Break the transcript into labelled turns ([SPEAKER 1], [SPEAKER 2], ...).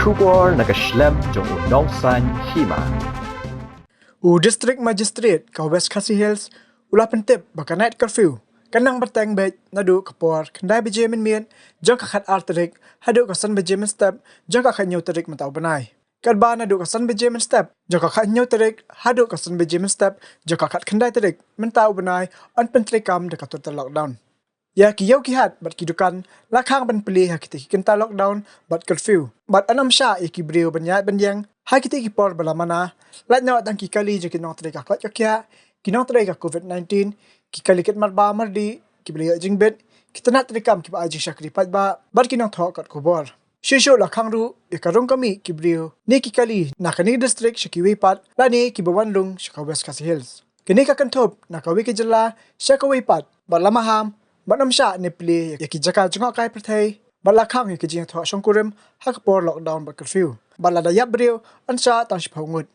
[SPEAKER 1] Kubor nakaslem jong udongsan Hima.
[SPEAKER 2] District Magistrate ka West Khasi Hills ula pentip baka night curfew kanang berteng bet nadu kapor kendai bejemen mien jang ka khat Tarik hadu ka san bejemen step jang ka khat nyu Tarik mentau benai kadba nadu ka san bejemen step jang ka khat nyu Tarik hadu ka san bejemen step jang ka khat kendai Tarik mentau benai an pentrikam dekat total lockdown ya ki yau ki hat bat ki dukan la khang ban pli ha kiti kenta lockdown bat curfew bat anam sha ki brio banyat banyang ha kiti ki por balamana la nyaw tang ki kali je ki nong tre ka khat kya ki nong tre ka covid-19 ki kali ket mar ba mar di ki bli jingbet ki tanat tre kam ki ba ji shakri pat ba bat ki nong thok kat kubor shisho la khang ru e ka rong kami ki brio ni ki kali na kani district shaki wi pat la ni ki bawan lung shaka West Khasi Hills kini ka kantop na ka wi ki jala shaka wi pat ba lamaham Banam sha ne pli ya ki jaka junga kai prathai bala khang ki jing tho shongkurim hakpor lockdown ba curfew bala da yabrio an sha tang shphongut